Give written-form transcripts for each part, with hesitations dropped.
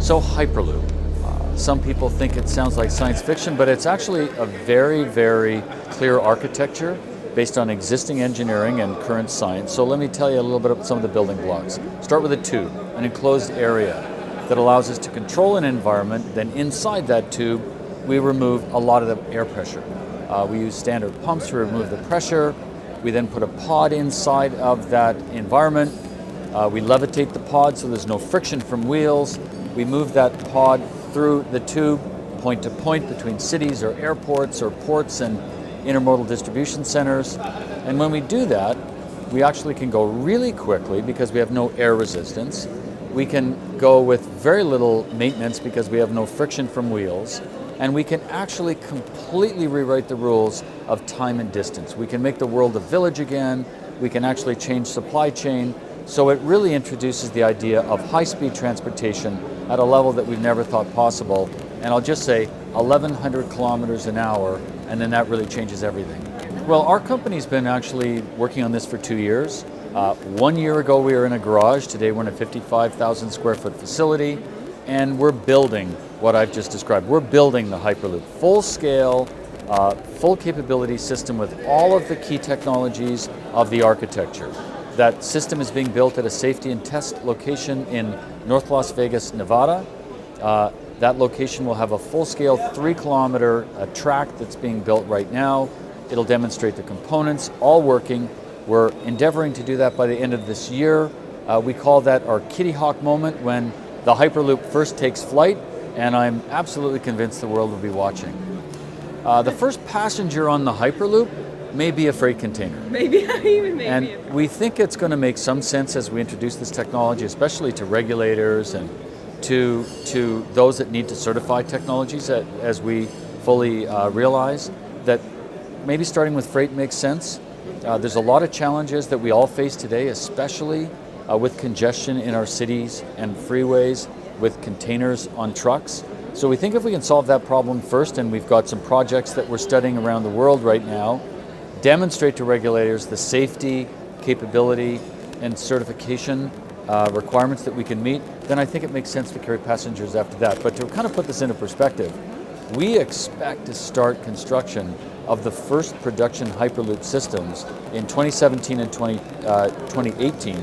So Hyperloop. Some people think it sounds like science fiction, but it's actually a very, very clear architecture based on existing engineering and current science. So let me tell you a little bit about some of the building blocks. Start with a tube, an enclosed area that allows us to control an environment. Then inside that tube, we remove a lot of the air pressure. We use standard pumps to remove the pressure. We then put a pod inside of that environment. We levitate the pod so there's no friction from wheels. We move that pod through the tube, point to point between cities or airports or ports and intermodal distribution centers. And when we do that, we actually can go really quickly because we have no air resistance. We can go with very little maintenance because we have no friction from wheels. And we can actually completely rewrite the rules of time and distance. We can make the world a village again. We can actually change supply chain. So it really introduces the idea of high-speed transportation at a level that we've never thought possible. And I'll just say 1,100 kilometers an hour, and then that really changes everything. Well, our company's been actually working on this for 2 years. 1 year ago, we were in a garage. Today, we're in a 55,000 square foot facility, and we're building what I've just described. We're building the Hyperloop, full-scale, full capability system with all of the key technologies of the architecture. That system is being built at a safety and test location in North Las Vegas, Nevada. That location will have a full-scale 3-kilometer track that's being built right now. It'll demonstrate the components, all working. We're endeavoring to do that by the end of this year. We call that our Kitty Hawk moment when the Hyperloop first takes flight, and I'm absolutely convinced the world will be watching. The first passenger on the Hyperloop may be a freight container. And we think it's going to make some sense as we introduce this technology, especially to regulators and to those that need to certify technologies, as we fully realize that maybe starting with freight makes sense. There's a lot of challenges that we all face today, especially with congestion in our cities and freeways, with containers on trucks. So we think if we can solve that problem first, and we've got some projects that we're studying around the world right now, demonstrate to regulators the safety, capability, and certification requirements that we can meet, then I think it makes sense to carry passengers after that. But to kind of put this into perspective, we expect to start construction of the first production Hyperloop systems in 2017 and 2018.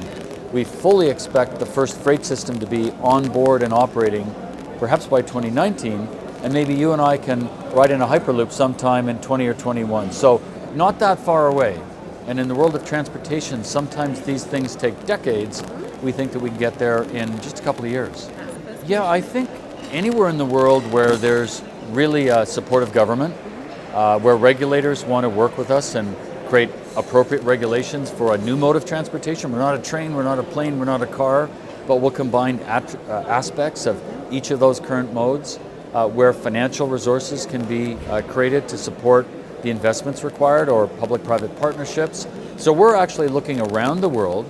We fully expect the first freight system to be on board and operating perhaps by 2019, and maybe you and I can ride in a Hyperloop sometime in 20 or 21. So not that far away. And in the world of transportation, sometimes these things take decades. We think that we can get there in just a couple of years. Yeah, I think anywhere in the world where there's really a supportive government, where regulators want to work with us and create appropriate regulations for a new mode of transportation. We're not a train, we're not a plane, we're not a car, but we'll combine aspects of each of those current modes, where financial resources can be created to support the investments required or public-private partnerships. So we're actually looking around the world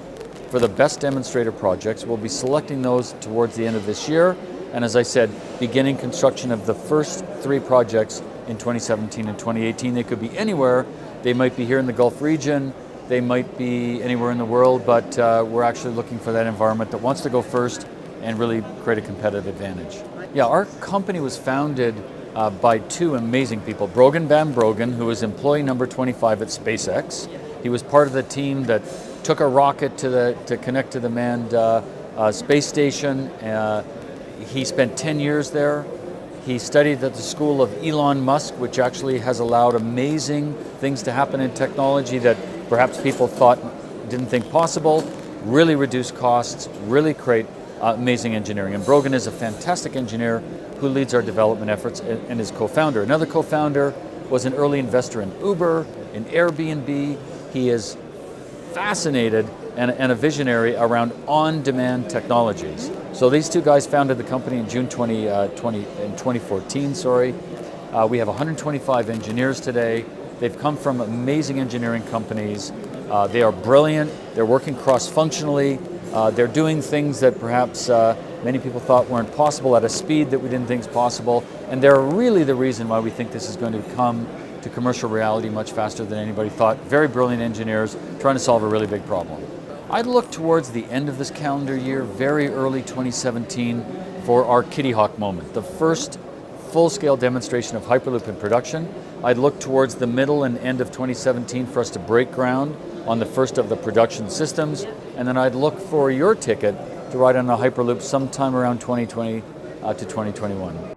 for the best demonstrator projects. We'll be selecting those towards the end of this year. And as I said, beginning construction of the first 3 projects in 2017 and 2018. They could be anywhere. They might be here in the Gulf region. They might be anywhere in the world, but we're actually looking for that environment that wants to go first and really create a competitive advantage. Yeah, our company was founded by 2 amazing people. Brogan Van Brogan, who was employee number 25 at SpaceX. He was part of the team that took a rocket to connect to the manned space station. He spent 10 years there. He studied at the school of Elon Musk, which actually has allowed amazing things to happen in technology that perhaps people didn't think possible, really reduce costs, really create amazing engineering. And Brogan is a fantastic engineer who leads our development efforts and is co-founder. Another co-founder was an early investor in Uber, in Airbnb. He is fascinated and a visionary around on-demand technologies. So these 2 guys founded the company in June 2014. We have 125 engineers today. They've come from amazing engineering companies. They are brilliant. They're working cross-functionally. They're doing things that perhaps many people thought weren't possible at a speed that we didn't think is possible. And they're really the reason why we think this is going to come to commercial reality much faster than anybody thought. Very brilliant engineers trying to solve a really big problem. I'd look towards the end of this calendar year, very early 2017, for our Kitty Hawk moment, the first full-scale demonstration of Hyperloop in production. I'd look towards the middle and end of 2017 for us to break ground on the first of the production systems, and then I'd look for your ticket to ride on a Hyperloop sometime around 2020 to 2021.